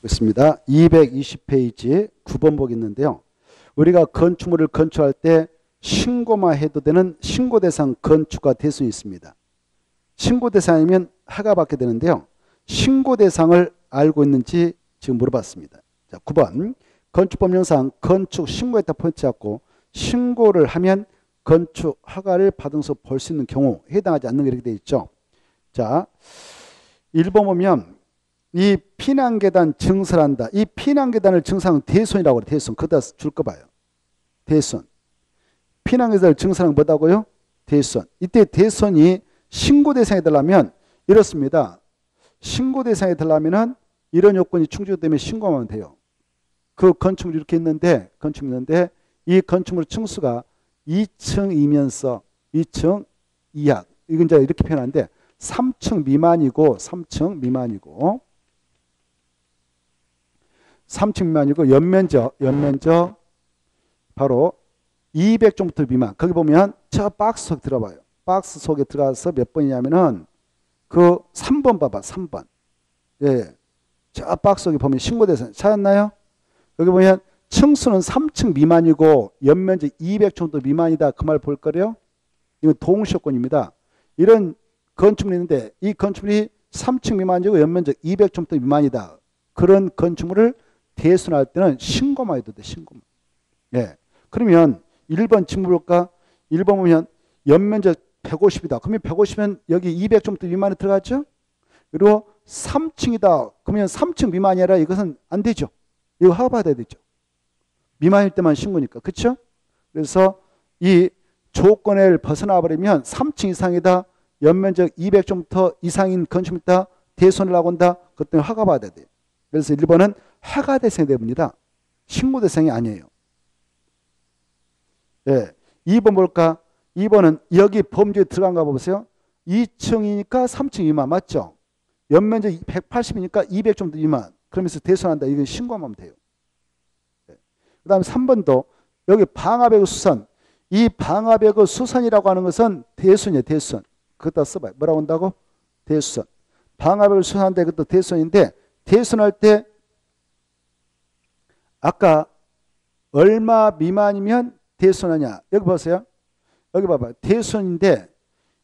있습니다. 220페이지 9번 보겠는데요. 우리가 건축물을 건축할 때 신고만 해도 되는 신고대상 건축가 될 수 있습니다. 신고대상이면 허가 받게 되는데요. 신고대상을 알고 있는지 지금 물어봤습니다. 자, 9번 건축법령상 건축 신고했다 포인트 잡고 신고를 하면 건축 허가를 받으면서 볼 수 있는 경우 해당하지 않는 게 이렇게 되어 있죠. 자, 1번 보면 이 피난계단 증설한다. 이 피난계단을 증설하는 대손이라고 그래요. 대손. 그다 줄 거 봐요. 대손. 피난계단을 증설하는 뭐다고요? 대손. 이때 대손이 신고대상에 들려면 이렇습니다. 신고대상에 들려면은 이런 요건이 충족되면 신고하면 돼요. 그 건축물이 이렇게 있는데, 이 건축물 층수가 2층이면서 2층 이하. 이건 이제 이렇게 표현하는데 3층 미만이고 3층 미만이고 연면적 바로 200제곱미터 미만. 거기 보면 저 박스 속에 들어봐요. 박스 속에 들어가서 몇 번이냐면은 그 3번 봐봐. 3번. 예. 저 박스 속에 보면 신고대상 찾았나요? 여기 보면 층수는 3층 미만이고 연면적 200제곱미터 미만이다. 그 말 볼 거래요. 이건 동시효건입니다. 이런 건축물이 있는데 이 건축물이 3층 미만이고 연면적 200제곱미터 미만이다. 그런 건축물을 대손할 때는 신고만 해도 돼. 신고만. 예. 그러면 1번 질문 볼까? 1번 보면 연면적 150이다. 그러면 150이면 여기 200제곱미터 미만에 들어갔죠? 그리고 3층이다. 그러면 3층 미만이 아니라 이것은 안 되죠. 이거 허가 받아야 되죠. 미만일 때만 신고니까. 그렇죠? 그래서 이 조건을 벗어나 버리면 3층 이상이다. 연면적 200제곱미터 이상인 건축물이다. 대손을 하고 온다. 그때 허가 받아야 돼요. 그래서 1번은 허가 대상이 됩니다. 신고 대상이 아니에요. 예. 2번 볼까? 2번은 여기 범주에 들어간가 보세요. 2층이니까 3층 미만 맞죠? 연면적 180이니까 200제곱미터 미만. 그러면서 대손한다. 이건 신고하면 돼요. 예. 그 다음에 3번도 여기 방화벽의 수선. 이 방화벽의 수선이라고 하는 것은 대손이에요. 대손. 그것다 써봐요. 뭐라고 한다고? 대손. 방화벽을 수선한다. 그것도 대손인데 대손할 때 아까 얼마 미만이면 대손하냐. 여기 보세요. 여기 봐봐요. 대손인데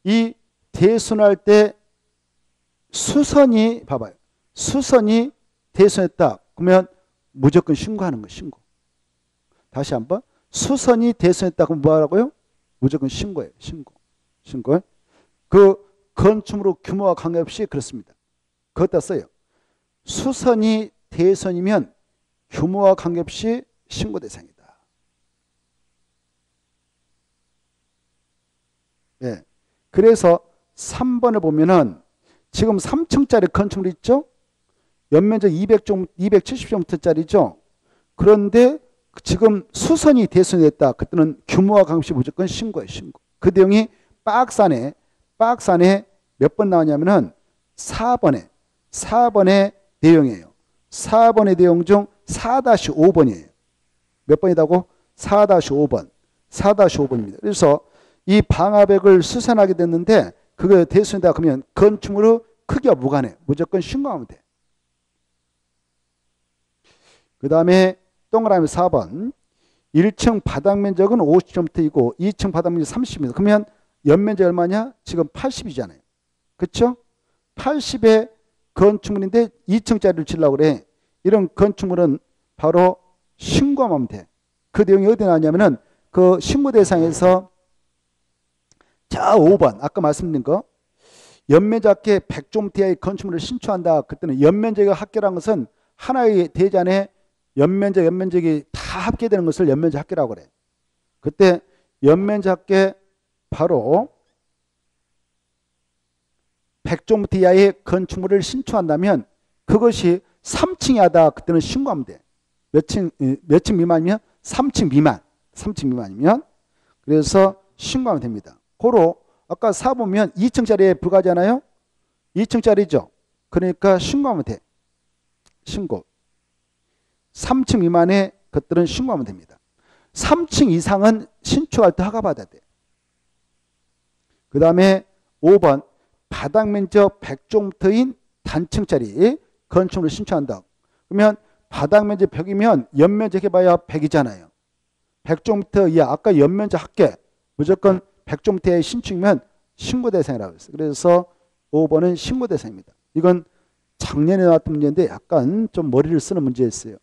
이 대손할 때 수선이 봐봐요. 수선이 대손했다. 그러면 무조건 신고하는 거예요. 신고. 다시 한번. 수선이 대손했다. 그럼 뭐 하라고요? 무조건 신고예요. 신고. 그 건축물의 규모와 관계없이 그렇습니다. 그것다 써요. 수선이 대손이면 규모와 관계없이 신고 대상이다. 예. 그래서 3번을 보면은 지금 3층짜리 건축물 있죠? 연면적 270제곱미터짜리죠? 그런데 지금 수선이 대손됐다. 그때는 규모와 관계없이 무조건 신고예요. 신고. 그 내용이 박스 안에 몇 번 나오냐면은 4번의 내용이에요. 4번의 내용 중 4-5번이에요. 몇 번이라고? 4-5번. 4-5번입니다. 그래서 이 방화벽을 수선하게 됐는데 그거 대손이다 그러면 건축물의 크기와 무관해. 무조건 신고하면 돼. 그 다음에 동그라미 4번. 1층 바닥 면적은 50제곱미터이고 2층 바닥 면적 30m. 그러면 연면적 얼마냐? 지금 80이잖아요. 그렇죠? 80의 건축물인데 2층짜리를 지으려고 그래. 이런 건축물은 바로 신고하면 돼. 그 내용이 어디 나왔냐면은 그 신고 대상에서 자 5번 아까 말씀드린 거 연면적계 100제곱미터 이하의 건축물을 신축한다. 그때는 연면적이 합계라는 것은 하나의 대잔에 연면적이 다 합계되는 것을 연면적 합계라고 그래. 그때 연면적 합계 바로 100제곱미터 이하의 건축물을 신축한다면 그것이 3층이 하다. 그때는 신고하면 돼. 몇 층 미만이면? 3층 미만. 3층 미만이면. 그래서 신고하면 됩니다. 고로 아까 4 보면 2층짜리에 불과하잖아요. 2층짜리죠. 그러니까 신고하면 돼. 신고. 3층 미만의 것들은 신고하면 됩니다. 3층 이상은 신축할 때 허가 받아야 돼. 그 다음에 5번 바닥 면적 100제곱미터인 단층짜리 건축물을 신축한다. 그러면 바닥 면적 100이면 연면적 해봐야 100이잖아요. 100제곱미터 이하, 아까 연면적 합계 무조건 100제곱미터의 신축이면 신고 대상이라고 했어요. 그래서 5번은 신고 대상입니다. 이건 작년에 나왔던 문제인데 약간 좀 머리를 쓰는 문제였어요.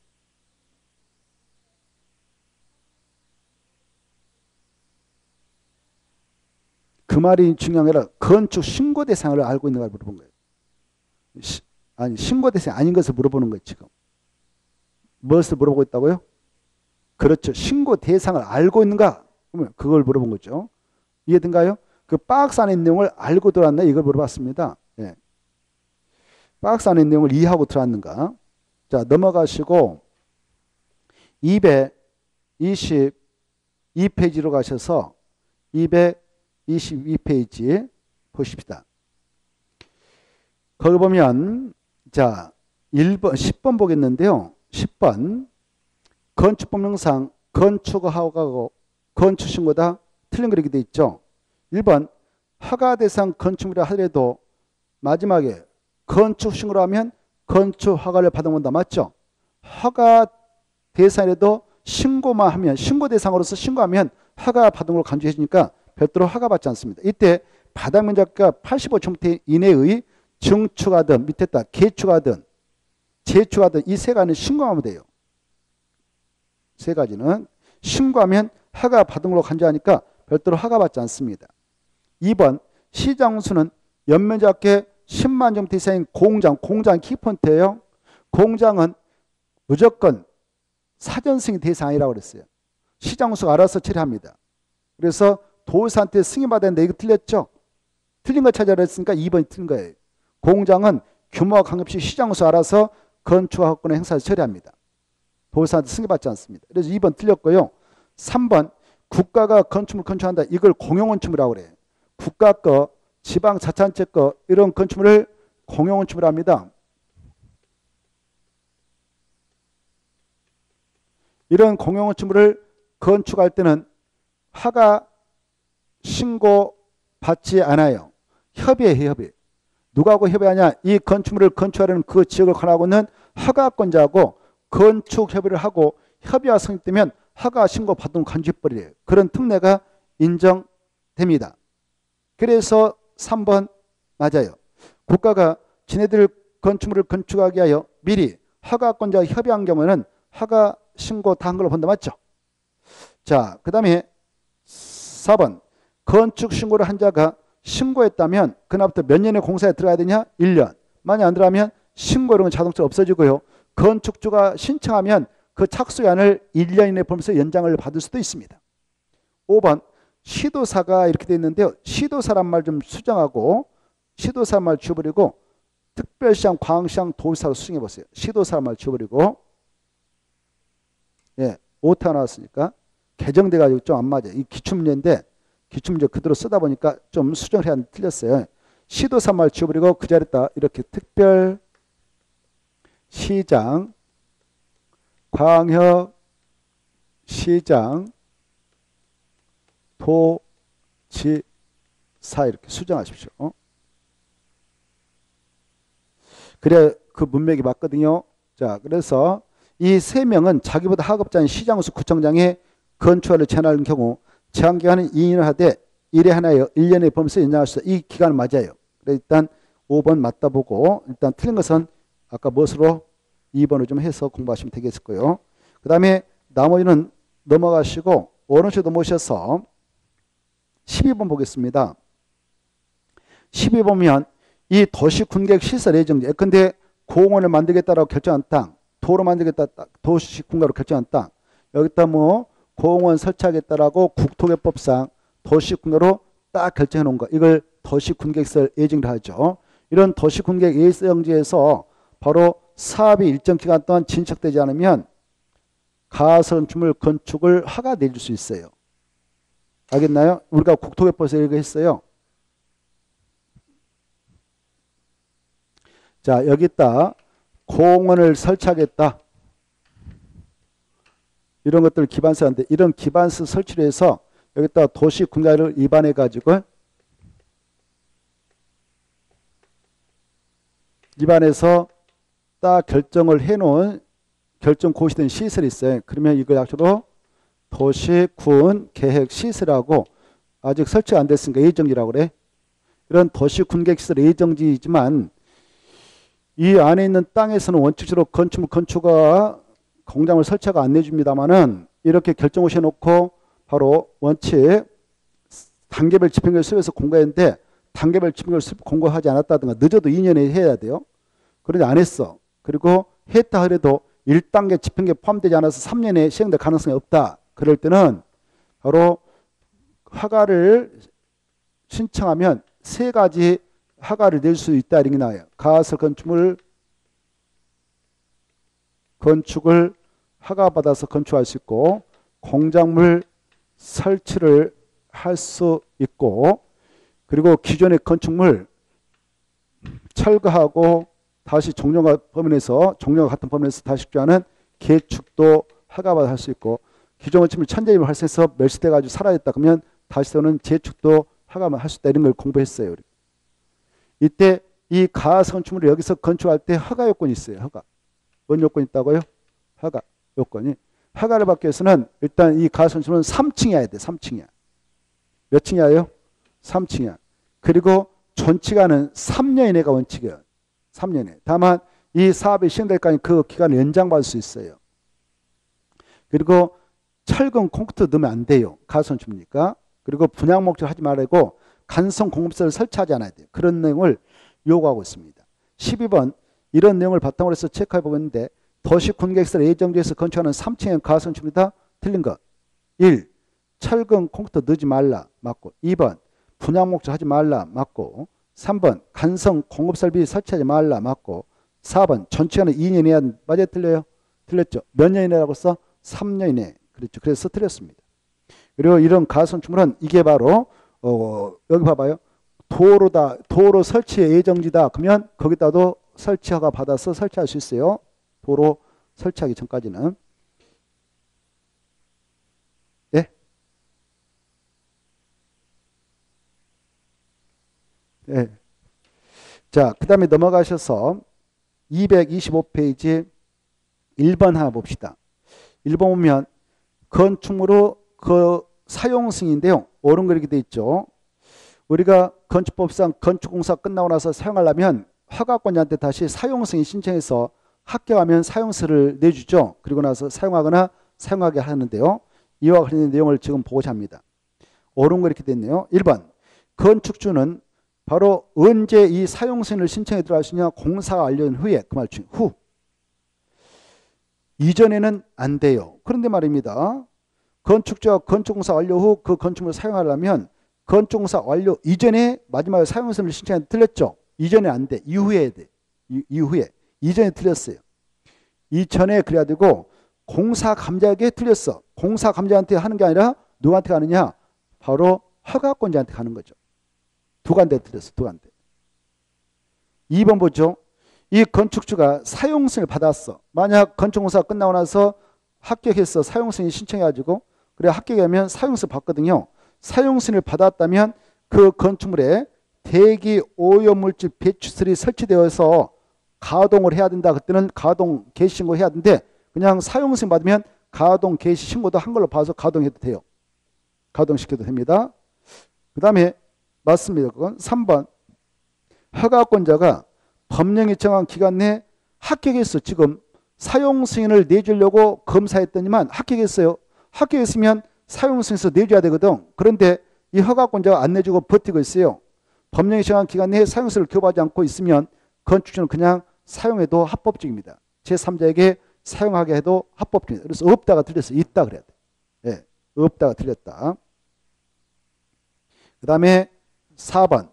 그 말이 중요한 게 아니라 건축 신고 대상을 알고 있는 걸 물어본 거예요. 아니, 신고 대상이 아닌 것을 물어보는 거예요, 지금. 무엇을 물어보고 있다고요? 그렇죠. 신고 대상을 알고 있는가? 그러면 그걸 물어본 거죠. 이해된가요? 그 박스 안에 있는 내용을 알고 들어왔나? 이걸 물어봤습니다. 예. 박스 안에 있는 내용을 이해하고 들어왔는가? 자, 넘어가시고 222페이지로 가셔서 222페이지 보십시다. 거기 보면 자 1번 10번 보겠는데요. 10번 건축법령상 건축허가고 건축신고다 틀린 거 이렇게 돼 있죠. 1번 허가 대상 건축물이라 하더라도 마지막에 건축신고를 하면 건축허가를 받아본다. 맞죠? 허가 대상이라도 신고만 하면 신고 대상으로서 신고하면 허가 받은 걸 간주해 주니까 별도로 허가 받지 않습니다. 이때 바닥 면적과 85제곱미터 이내의 증축하든 밑에다 개축하든 재축하든 이 세 가지는 신고하면 돼요. 세 가지는 신고하면 허가 받은 걸로 간주하니까 별도로 허가 받지 않습니다. 2번 시장수는 연면적 합계 10만 제곱미터 이상인 공장 키포인트예요. 공장은 무조건 사전 승인 대상이라고 그랬어요. 시장수가 알아서 처리합니다. 그래서 도지사한테 승인받았는데 이거 틀렸죠? 틀린 거 찾아라 했으니까 2번이 틀린 거예요. 공장은 규모와 관계없이 시장수 알아서 건축허가권을 행사해서 처리합니다. 도지사한테 승인받지 않습니다. 그래서 2번 틀렸고요. 3번 국가가 건축물 건축한다. 이걸 공용건축물이라고 그래요. 국가 거, 지방자치단체 거 이런 건축물을 공용건축물이라고 합니다. 이런 공용건축물을 건축할 때는 허가 신고 받지 않아요. 협의해요. 협의. 누구하고 협의하냐? 이 건축물을 건축하려는 그 지역을 관할하고 있는 허가권자하고 건축협의를 하고 협의가 성립되면 허가 신고 받은 간주해버려요. 그런 특례가 인정됩니다. 그래서 3번 맞아요. 국가가 지네들 건축물을 건축하기 위하여 미리 허가권자와 협의한 경우에는 허가 신고 다 한 걸로 본다. 맞죠? 자, 그 다음에 4번 건축 신고를 한 자가 신고했다면 그날부터 몇 년의 공사에 들어가야 되냐? 1년. 만약 안 들어가면 신고 이런 건 자동차로 없어지고요. 건축주가 신청하면 그 착수기한을 1년 이내 보면서 연장을 받을 수도 있습니다. 5번 시도사가 이렇게 되어 있는데요. 시도사란 말 좀 수정하고 시도사 말 지워버리고 특별시장, 광시장, 도지사로 수정해 보세요. 시도사 말 지워버리고 예, 오타 나왔으니까 개정돼 가지고 좀 안 맞아요. 이 기출문제인데 기출문제 그대로 쓰다 보니까 좀 수정을 해야 하는데 틀렸어요. 시도사 말 지워버리고 그 자리에다 이렇게 특별시장, 광역시장, 도지사 이렇게 수정하십시오. 그래 그 문맥이 맞거든요. 자, 그래서 이 세 명은 자기보다 하급자인 시장수 구청장의 건축허가를 제한하는 경우 제한기간은 2년을 하되 1회 하나여 1년에 범위에서 연장할 수 있다. 이 기간은 맞아요. 그래서 일단 5번 맞다 보고 일단 틀린 것은 아까 무엇으로 2번을 좀 해서 공부하시면 되겠고요. 그 다음에 나머지는 넘어가시고 오른쪽으로 모셔서 12번 보겠습니다. 12보면 이 도시군계획 시설 예정지 예컨대 공원을 만들겠다라고 결정한 땅, 도로 만들겠다 도시군계획으로 결정한 땅 여기다 뭐 공원 설치하겠다라고 국토개법상 도시군계획으로 딱 결정해 놓은 거 이걸 도시군계획시설 예정지라 하죠. 이런 도시군계획 예정지에서 바로 사업이 일정 기간 동안 진척되지 않으면 가설건축물 건축을 허가 내줄 수 있어요. 알겠나요? 우리가 국토개법에서 얘기했어요. 자, 여기다 공원을 설치하겠다. 이런 것들 기반서 하는데 이런 기반서 설치를 해서 여기다 도시군계획을 입안해 가지고 입안해서 딱 결정을 해놓은 결정 고시된 시설이 있어요. 그러면 이걸 약속으로 도시군 계획 시설하고 아직 설치가 안 됐으니까 예정지라고 그래. 이런 도시군 계획 시설 예정지이지만 이 안에 있는 땅에서는 원칙적으로 건축가 공장을 설치가 안 내줍니다만은 이렇게 결정고시해 놓고 바로 원칙 단계별 집행을 수업에서 공부했는데 단계별 집행을 공부하지 않았다든가 늦어도 2년에 해야 돼요. 그런데 안 했어. 그리고 했다 하더라도 1단계 집행계에 포함되지 않아서 3년에 시행될 가능성이 없다. 그럴 때는 바로 허가를 신청하면 세 가지 허가를 낼 수 있다 이런 게 나와요. 가설 건축을 허가받아서 건축할 수 있고 공작물 설치를 할 수 있고 그리고 기존의 건축물 철거하고 다시 종료가 같은 범위에서 다시 규하는 개축도 허가받아 할 수 있고 기존 건축물 천재임을 발생해서 멸시돼 가지고 사라졌다 그러면 다시 또는 재축도 허가만 할 수 있다 이런 걸 공부했어요. 우리. 이때 이 가설 건축물을 여기서 건축할 때 허가 요건이 있어요. 허가. 뭔 요건이 있다고요? 허가 요건이. 허가를 받기 위해서는 일단 이 가설 건축물은 3층이어야 돼. 3층이야. 몇 층이야요? 3층이야. 그리고 존치가는 3년 이내가 원칙이에요. 3년 이내. 다만 이 사업이 시행될까지 그 기간을 연장받을 수 있어요. 그리고 철근 콘크리트 넣으면 안 돼요. 가설 건축물이니까. 그리고 분양 목적을 하지 말고 간성 공급시설을 설치하지 않아야 돼요. 그런 내용을 요구하고 있습니다. 12번 이런 내용을 바탕으로 해서 체크해 보고 있는데 도시군계획시설 예정지에서 건축하는 3층형 가설 건축물이다. 틀린 것. 1. 철근 콘크리트 넣지 말라. 맞고. 2번 분양 목적 하지 말라. 맞고. 3번 간성 공급설비 설치하지 말라. 맞고. 4번 전치하는 2년 이내. 맞아요? 틀려요? 틀렸죠? 몇 년 이내라고 써? 3년 이내. 그렇죠. 그래서 틀렸습니다. 그리고 이런 가설 건축물은 이게 바로 여기 봐봐요. 도로다. 도로 설치 예정지다. 그러면 거기다도 설치허가 받아서 설치할 수 있어요. 도로 설치하기 전까지는. 예? 예. 자, 그 다음에 넘어가셔서 225페이지 1번 하나 봅시다. 1번 보면 건축물의 그 사용 승인인데요. 옳은 거 이렇게 돼 있죠. 우리가 건축법상 건축공사 끝나고 나서 사용하려면 허가권자한테 다시 사용 승인 신청해서 합격하면 사용서를 내주죠. 그리고 나서 사용하거나 사용하게 하는데요. 이와 관련된 내용을 지금 보고자 합니다. 옳은 거 이렇게 됐네요. 1번 건축주는 바로 언제 이 사용 승인을 신청해 들어갈 수 있냐. 공사가 완료된 후에 그 말 중 후. 이전에는 안 돼요. 그런데 말입니다. 건축주가 건축공사 완료 후 그 건축물을 사용하려면 건축공사 완료 이전에 마지막에 사용승인을 신청했는데 틀렸죠. 이전에 안 돼. 이후에 해야 돼. 이후에. 이전에 틀렸어요. 이전에 그래야 되고 공사 감독에게 틀렸어. 공사 감독한테 하는 게 아니라 누구한테 가느냐. 바로 허가권자한테 가는 거죠. 두 간데 틀렸어. 두 간데. 2번 보죠. 이 건축주가 사용승인을 받았어. 만약 건축공사가 끝나고 나서 합격해서 사용승인 신청해가지고 그래 합격하면 사용승 받거든요. 사용승인을 받았다면 그 건축물에 대기 오염물질 배출설이 설치되어서 가동을 해야 된다. 그때는 가동 개시 신고 해야 되는데 그냥 사용승인 받으면 가동 개시 신고도 한 걸로 봐서 가동해도 돼요. 가동시켜도 됩니다. 그 다음에 맞습니다. 그건 3번 허가권자가 법령이 정한 기간 내에 합격했어. 지금 사용승인을 내주려고 검사했더니만 합격했어요. 합격했으면 사용승인에서 내줘야 되거든. 그런데 이 허가권자가 안 내주고 버티고 있어요. 법령이 정한 기간 내에 사용승인을 교부하지 않고 있으면 건축주는 그냥 사용해도 합법적입니다. 제3자에게 사용하게 해도 합법적입니다. 그래서 없다가 틀렸어. 있다 그래야 돼. 예, 없다가 틀렸다. 그 다음에 4번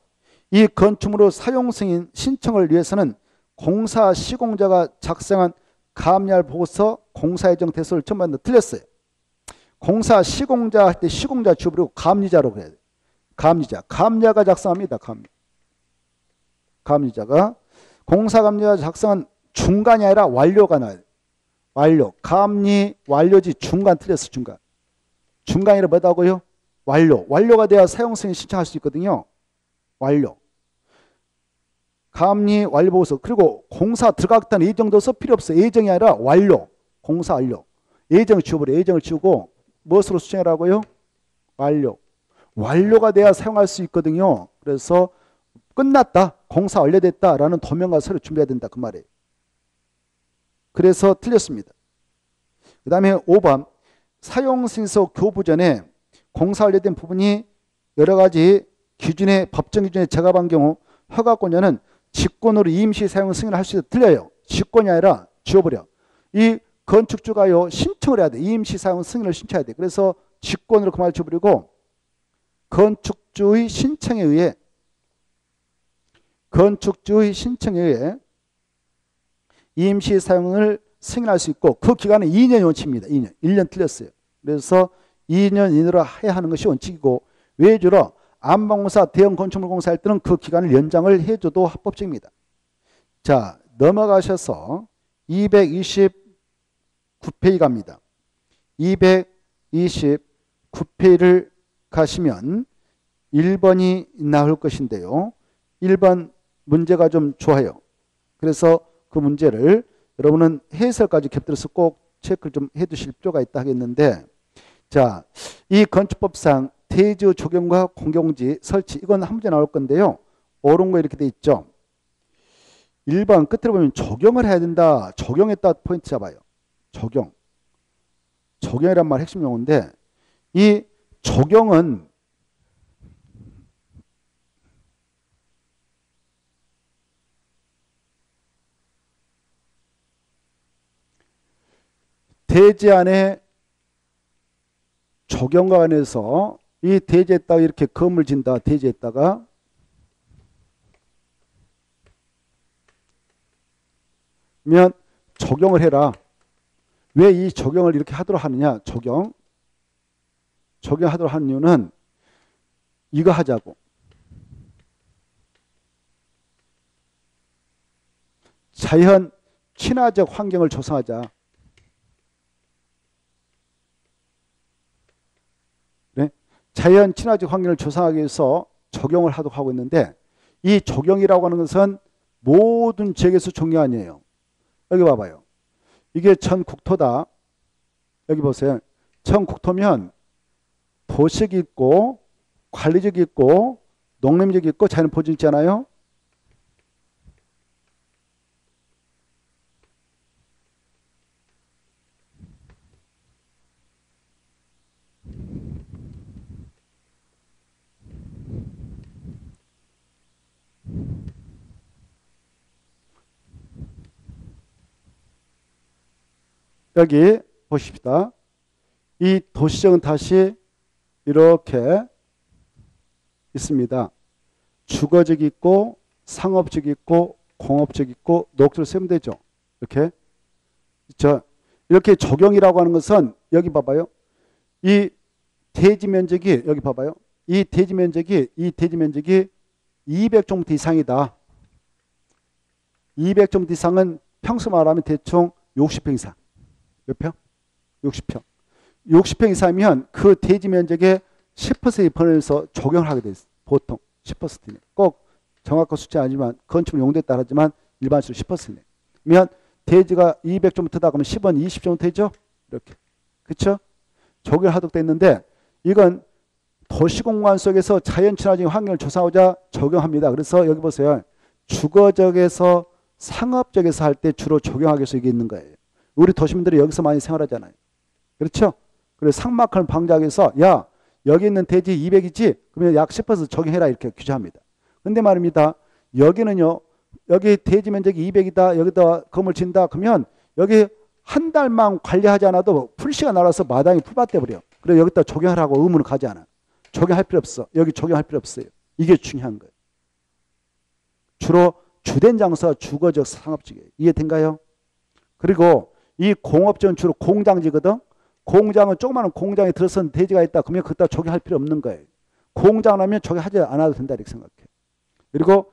이 건축물의 사용승인 신청을 위해서는 공사 시공자가 작성한 감리할 보고서 공사예정 대소를 첨부한다. 틀렸어요. 공사 시공자 할 때 시공자 주부리고 감리자로 그래야 돼요. 감리자. 감리자가 작성합니다. 감리자가. 공사 감리자가 작성한 중간이 아니라 완료가 나와요. 완료. 감리 완료지 중간 틀렸어. 중간. 중간이라 뭐다고요? 완료. 완료가 돼야 사용승인 신청할 수 있거든요. 완료. 감리 완료 보고서. 그리고 공사 들어갔다는 예정도 써 필요 없어. 예정이 아니라 완료. 공사 완료. 예정을 지워버려. 예정을 지우고 무엇으로 수정하라고요? 완료. 완료가 돼야 사용할 수 있거든요. 그래서 끝났다. 공사 완료됐다라는 도면과 서류 준비해야 된다. 그 말이에요. 그래서 틀렸습니다. 그 다음에 5번. 사용승인서 교부 전에 공사 완료된 부분이 여러 가지 기준에 법정 기준에 적합한 경우 허가권자는 직권으로 임시 사용 승인을 할 수 있다. 틀려요. 직권이 아니라 지워버려. 이 건축주가요 신청을 해야 돼. 임시 사용 승인을 신청해야 돼. 그래서 직권으로 그 말을 지워버리고 건축주의 신청에 의해 임시 사용을 승인할 수 있고 그 기간은 2년이 원칙입니다. 2년. 1년 틀렸어요. 그래서 2년 이내로 해야 하는 것이 원칙이고 외주로 안방공사, 대형 건축물 공사할 때는 그 기간을 연장을 해줘도 합법적입니다. 자, 넘어가셔서 229페이지 갑니다. 229페이지를 가시면 1번이 나올 것인데요. 1번 문제가 좀 좋아요. 그래서 그 문제를 여러분은 해설까지 곁들여서 꼭 체크를 좀 해두실 필요가 있다 하겠는데, 자, 이 건축법상 대지 조경과 공경지 설치, 이건 한 문제 나올 건데요. 옳은 거 이렇게 돼 있죠. 1번 끝으로 보면 적용을 해야 된다. 적용했다 포인트 잡아요. 적용. 적용이란 말 핵심 용어인데 이 적용은 대지 안에 적용과 관해서 이 대지에다가 이렇게 건물 진다. 대지에다가 면 적용을 해라. 왜 이 적용을 이렇게 하도록 하느냐? 적용하도록 하는 이유는 이거 하자고. 자연 친화적 환경을 조성하자. 네? 자연 친화적 환경을 조성하기 위해서 적용을 하도록 하고 있는데 이 적용이라고 하는 것은 모든 지역에서 적용이 아니에요. 여기 봐봐요. 이게 전국토다. 여기 보세요. 전국토면 도시적이 있고 관리적이 있고 농림적이 있고 자연 보존 있잖아요. 여기 보십시다. 이 도시적은 다시 이렇게 있습니다. 주거적이 있고 상업적이 있고 공업적이 있고 녹지로 세면 되죠. 이렇게. 이렇게 적용이라고 하는 것은 여기 봐봐요. 이 대지 면적이 여기 봐봐요. 이 대지 면적이 200제곱미터 이상이다. 200제곱미터 이상은 평수 말하면 대충 60평 이상. 몇 평? 60평. 60평 이상이면 그 대지 면적의 10% 포함해서 적용을 하게 돼 있어요. 보통 10%네. 꼭 정확한 숫자 아니지만 건축물 용도에 따르지만 일반적으로 10%네. 그러면 대지가 200제곱미터다 그러면 10원 20제곱미터죠? 이렇게. 그렇죠? 적용하도록 돼 있는데 이건 도시공간 속에서 자연 친화적인 환경을 조성하고자 적용합니다. 그래서 여기 보세요. 주거적에서 상업적에서 할 때 주로 적용하기 위해서 이게 있는 거예요. 우리 도시민들이 여기서 많이 생활하잖아요. 그렇죠? 그래서 삭막한 방지하기 위해서 야 여기 있는 대지 200이지? 그러면 약 10% 적용해라 이렇게 규제합니다. 근데 말입니다. 여기는요. 여기 대지 면적이 200이다. 여기다 건물 짓는다. 그러면 여기 한 달만 관리하지 않아도 풀씨가 날아서 마당이 풀밭 돼버려. 그래서 여기다 적용하라고 의무는 가지 않아. 적용할 필요 없어. 여기 적용할 필요 없어요. 이게 중요한 거예요. 주로 주된 장소가 주거적 상업적이에요. 이해된가요? 그리고 이 공업지는 주로 공장지거든. 공장은 조그마한 공장에 들어선 대지가 있다. 그러면 그따 적용할 필요 없는 거예요. 공장 하면 적용하지 않아도 된다 이렇게 생각해. 그리고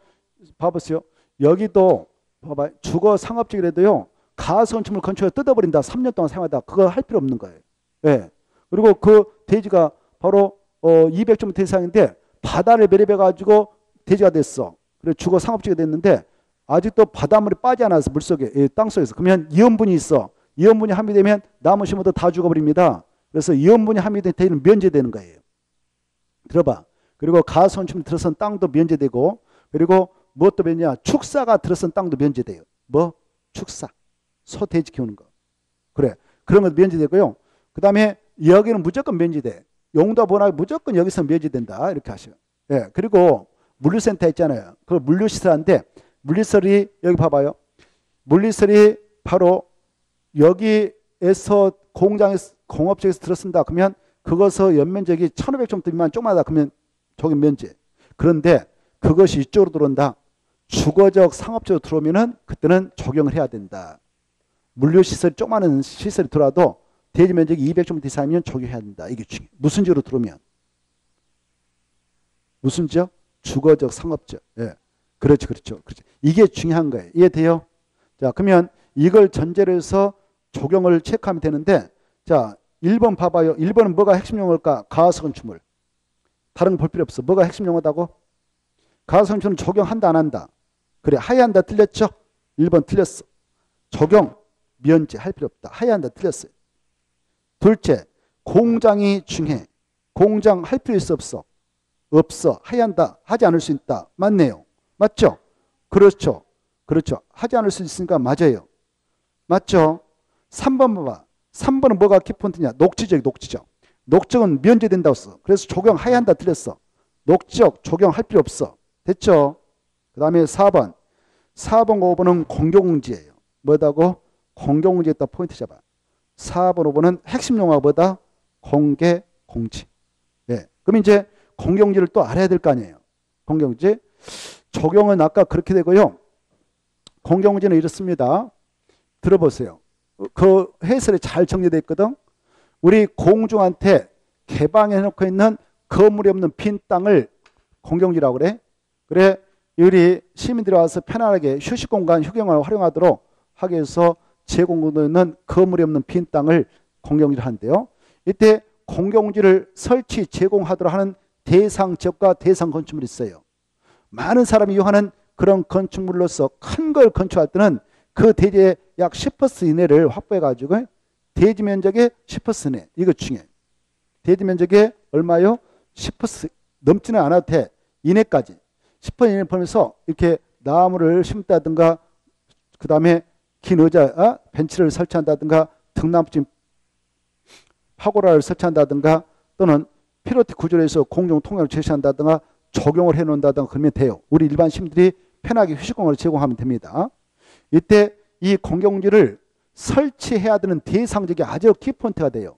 봐보세요. 여기도 봐봐. 주거 상업적이라도요. 가건축물 건축에 뜯어버린다. 3년 동안 사용하다. 그거 할 필요 없는 거예요. 예. 그리고 그 대지가 바로 200제곱미터 이상인데 바다를 매립해 가지고 대지가 됐어. 그래서 주거 상업지가 됐는데 아직도 바닷물이 빠지 않아서 물속에, 땅속에서. 그러면 이온분이 있어. 이온분이 함유되면 나무 심어도 다 죽어버립니다. 그래서 이온분이 함유되면 면제되는 거예요. 들어봐. 그리고 가스온침이 들어선 땅도 면제되고, 그리고 무엇도 면제냐? 축사가 들어선 땅도 면제돼요. 뭐? 축사. 소, 돼지 키우는 거. 그래. 그런 것도 면제되고요. 그 다음에 여기는 무조건 면제돼. 용도 번화 무조건 여기서 면제된다. 이렇게 하셔요. 예. 그리고 물류센터 있잖아요. 그 물류시설인데, 물리설이 여기 봐봐요. 물리설이 바로 여기에서 공장에서 공업적에서 들어선다. 그러면 그것의 연면적이 1500제곱미터 미만 조그마하다. 그러면 저기 면제. 그런데 그것이 이쪽으로 들어온다. 주거적 상업적으로 들어오면은 그때는 적용을 해야 된다. 물류시설이 조그마한 시설이 들어와도 대지 면적이 200제곱미터 이상이면 적용해야 된다. 이게 중요해. 무슨 지역으로 들어오면? 무슨 지역? 주거적 상업적. 예. 그렇죠. 이게 중요한 거예요. 이해돼요? 자, 그러면 이걸 전제로 해서 적용을 체크하면 되는데, 자, 1번 봐봐요. 1번은 뭐가 핵심 용어일까? 가하수건축물. 다른 거 볼 필요 없어. 뭐가 핵심 용어다고? 가하수건축물은 적용한다, 안 한다? 그래, 하야한다 틀렸죠? 1번 틀렸어. 적용, 면제 할 필요 없다. 하야한다 틀렸어요. 둘째, 공장이 중요해. 공장 할 필요 있어, 없어? 없어. 하야한다. 하지 않을 수 있다. 맞네요. 맞죠? 그렇죠. 하지 않을 수 있으니까 맞아요. 맞죠? 3번 봐봐. 3번은 뭐가 키포인트냐? 녹지적. 녹적은 면제된다고 써. 그래서 적용해야 한다 틀렸어. 녹적 적용할 필요 없어. 됐죠? 그 다음에 4번. 4번과 5번은 공개공지예요. 뭐다고? 공개공지에다 포인트 잡아. 4번, 5번은 핵심 용어가 뭐다? 공개공지. 예. 그럼 이제 공개공지를 또 알아야 될 거 아니에요. 공개공지. 적용은 아까 그렇게 되고요. 공개공지는 이렇습니다. 들어보세요. 그 해설이 잘 정리되어 있거든. 우리 공중한테 개방해놓고 있는 건물이 없는 빈 땅을 공개공지라고 그래. 그래, 우리 시민들이 와서 편안하게 휴식공간, 휴경을 활용하도록 하기 위해서 제공되어 있는 건물이 없는 빈 땅을 공개공지를 하는데요. 이때 공개공지를 설치, 제공하도록 하는 대상 지역과 대상 건축물이 있어요. 많은 사람이 이용하는 그런 건축물로서 큰 걸 건축할 때는 그 대지의 약 10% 이내를 확보해가지고 대지 면적의 10% 이내. 이거 중요해. 대지 면적의 얼마요? 10% 넘지는 않아도 돼. 이내까지. 10% 이내 보면서 이렇게 나무를 심다든가 그 다음에 긴 의자, 벤치를 설치한다든가 등나무집 파고라를 설치한다든가 또는 피로티 구조를 해서 공중 통행을 제시한다든가 적용을 해놓는다든가 그러면 돼요. 우리 일반 시민들이 편하게 휴식공간을 제공하면 됩니다. 이때 이 공개공지를 설치해야 되는 대상적이 아주 키포인트가 돼요.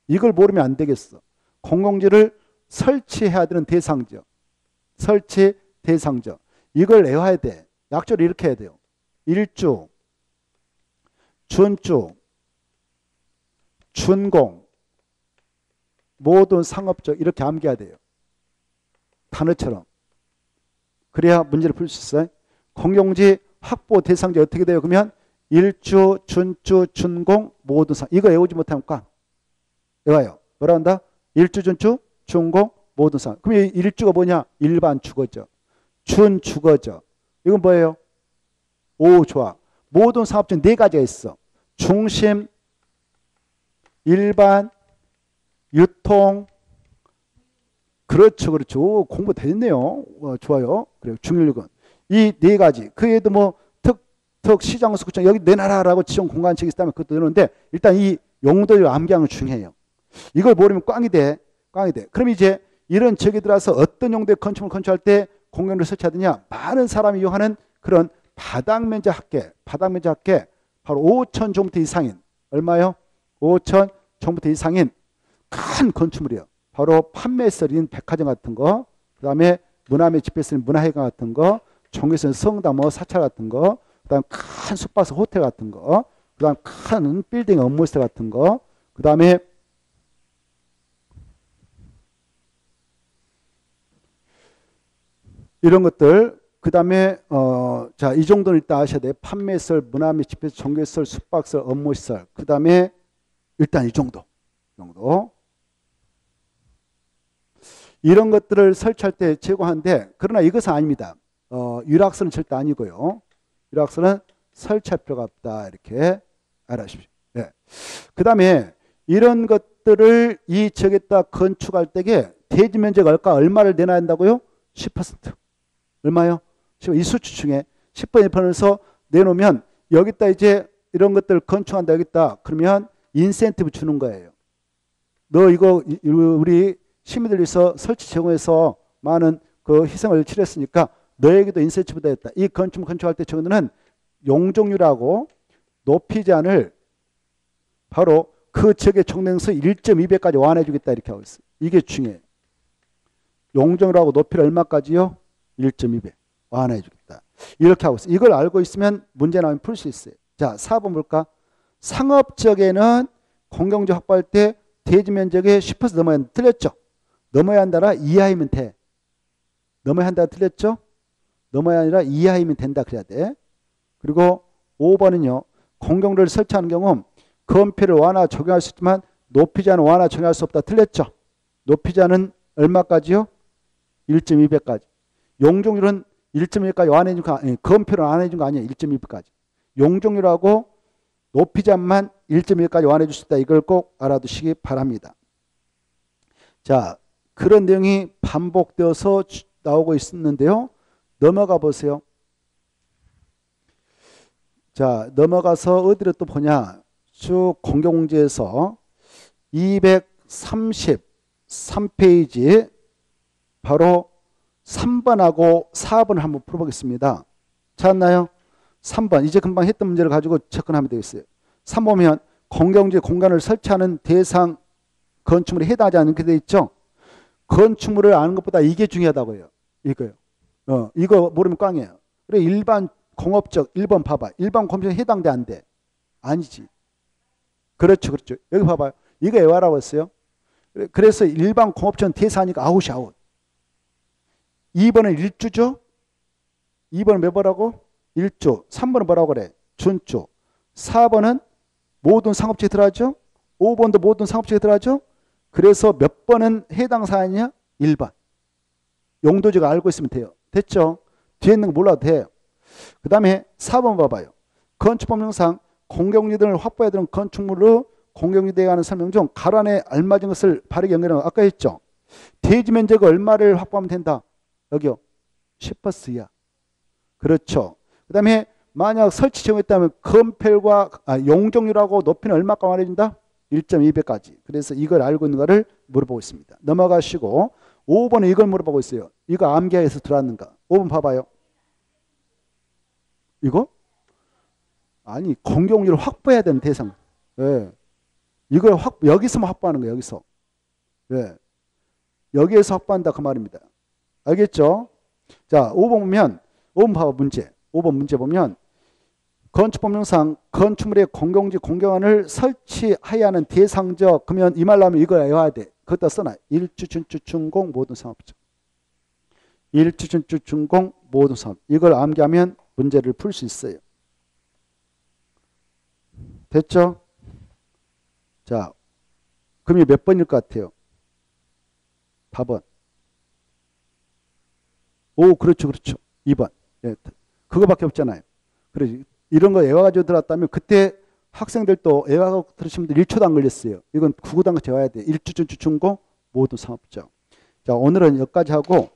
이걸 모르면 안 되겠어. 공개공지를 설치해야 되는 대상적. 설치 대상적. 이걸 외워야 돼. 약조를 이렇게 해야 돼요. 일주, 준주, 준공, 모든 상업적 이렇게 암기해야 돼요. 단어처럼. 그래야 문제를 풀 수 있어요. 공개공지 확보 대상자 어떻게 돼요? 그러면 일주, 준주, 준공, 모든 상. 이거 외우지 못하니까 외워요. 뭐라 한다? 일주, 준주, 준공, 모든 상. 그럼 일주가 뭐냐? 일반 주거죠. 준 주거죠. 이건 뭐예요? 오, 좋아. 모든 상업 중 네 가지가 있어. 중심, 일반, 유통. 그렇죠. 오, 공부 됐네요. 좋아요. 그래요. 중일육은. 이 네 가지. 그 외에도 뭐 특 시장수구청 여기 내놔라라고 지정 공간책이 있다면 그것도 넣는데 일단 이 용도를 암기하는 건 중요해요. 이걸 모르면 꽝이 돼. 그럼 이제 이런 지역에 들어서 어떤 용도의 건축물을 건축할 때 공간을 설치하느냐? 많은 사람이 이용하는 그런 바닥 면적 합계 바로 5,000제곱미터 이상인 얼마요? 5,000제곱미터 이상인 큰 건축물이요. 바로 판매설인 백화점 같은 거, 그 다음에 문화매 집회설인 문화회관 같은 거, 종교설인 성당 뭐 사찰 같은 거, 그 다음 큰 숙박소 호텔 같은 거, 그 다음 큰 빌딩 업무시설 같은 거, 그 다음에 이런 것들, 그 다음에 자, 이 정도는 일단 아셔야 돼요. 판매설, 문화매 집회설, 종교설, 숙박설, 업무시설. 그 다음에 일단 이 정도. 이런 것들을 설치할 때 제공하는데 그러나 이것은 아닙니다. 유락설은 절대 아니고요. 유락선은 설치할 필요가 없다. 이렇게 알아주십시오. 예. 그 다음에 이런 것들을 이 지역에다 건축할 때에 대지 면적가 얼마를 내놔야 한다고요? 10%. 얼마요? 이 수치중에 10%에서 내놓으면 여기다 이제 이런 것들 건축한다 여기다 그러면 인센티브 주는 거예요. 너 이거 우리 시민들 위해서 설치 제공해서 많은 그 희생을 치렀으니까 너에게도 인센티브 되겠다. 이 건축할 때 정도는 용적률하고 높이 제한을 바로 그 지역의 총량수 1.2배까지 완화해 주겠다 이렇게 하고 있어요. 이게 중요해요. 용적률하고 높이를 얼마까지요? 1.2배 완화해 주겠다. 이렇게 하고 있어요. 이걸 알고 있으면 문제 나오면 풀 수 있어요. 자, 4번 볼까? 상업지역에는 공경지 확보할 때 대지 면적의 10% 넘어야 한다. 틀렸죠? 넘어야 한다라 이하이면 돼. 넘어야 한다 틀렸죠? 넘어야 아니라 이하이면 된다 그래야 돼. 그리고 5번은요. 공경지를 설치하는 경우 건폐를 완화 적용할 수 있지만 높이 제한은 완화 적용할 수 없다. 틀렸죠? 높이 제한은 얼마까지요? 1.2배까지. 용적률은 1.2배까지 완화해 준 거 아니에요. 건폐를 안 해준 거 아니에요. 1.2배까지. 용적률하고 높이 제한만 1.2배까지 완화해 줄 수 있다. 이걸 꼭 알아두시기 바랍니다. 자, 그런 내용이 반복되어서 나오고 있었는데요. 넘어가 보세요. 자, 넘어가서 어디를 또 보냐. 쭉 공경공지에서 233페이지 바로 3번하고 4번을 한번 풀어보겠습니다. 찾았나요? 3번. 이제 금방 했던 문제를 가지고 접근하면 되겠어요. 3번이면 공경지 공간을 설치하는 대상 건축물에 해당하지 않는 게 되어 있죠. 건축물을 아는 것보다 이게 중요하다고요. 이거요. 이거 모르면 꽝이에요. 그래 일반 공업적 1번 봐봐. 일반 공업적에 해당돼 안 돼? 아니지. 그렇죠. 그렇죠. 여기 봐봐요. 이거 애와라고 했어요. 그래서 일반 공업전 대사니까 아웃이 아웃. 2번은 일주죠. 2번은 몇 번하고? 1조. 3번은 뭐라고 그래? 준조. 4번은 모든 상업지에 들어가죠. 5번도 모든 상업지에 들어가죠. 그래서 몇 번은 해당 사안이냐? 1번. 용도지가 알고 있으면 돼요. 됐죠? 뒤에 있는 거 몰라도 돼요. 그 다음에 4번 봐봐요. 건축법령상 공경지 등을 확보해야 되는 건축물로 공경지대에 관한 설명 중 가로 안에 알맞은 것을 바르게 연결하는 아까 했죠. 대지 면적 얼마를 확보하면 된다. 여기요. 10% 이하. 그렇죠. 그 다음에 만약 설치 정했다면 건폐율과 용적률하고 높이는 얼마가 완화해준다? 1.2배까지. 그래서 이걸 알고 있는 거를 물어보고 있습니다. 넘어가시고 5번에 이걸 물어보고 있어요. 이거 암기하에서 들어왔는가? 5번 봐봐요. 이거? 아니 공경률을 확보해야 되는 대상. 예. 이걸 여기서만 확보하는 거예요. 여기서. 예. 여기에서 확보한다 그 말입니다. 알겠죠? 자, 5번 보면 5번 봐봐 문제. 5번 문제 보면 건축법령상 건축물의 공경지 공경안을 설치해야 하는 대상적 그러면 이 말로 하면 이걸 외워야 돼. 그것다 써놔. 일주준주준공 모든 상업적. 일주준주준공 모든 상업. 이걸 암기하면 문제를 풀 수 있어요. 됐죠? 자, 그럼 몇 번일 것 같아요? 4번. 오, 그렇죠, 그렇죠. 2번. 예, 그거밖에 없잖아요. 그래, 이런 거 애와가지고 들었다면 그때 학생들도 애와가지고 들으신 분들 1초도 안 걸렸어요. 이건 구구단같이 외워야 돼. 일주준주준공 모든 상업적. 자, 오늘은 여기까지 하고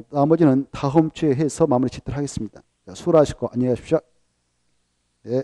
나머지는 다음 주에 해서 마무리 짓도록 하겠습니다. 자, 수고하시고 안녕히 가십시오. 네.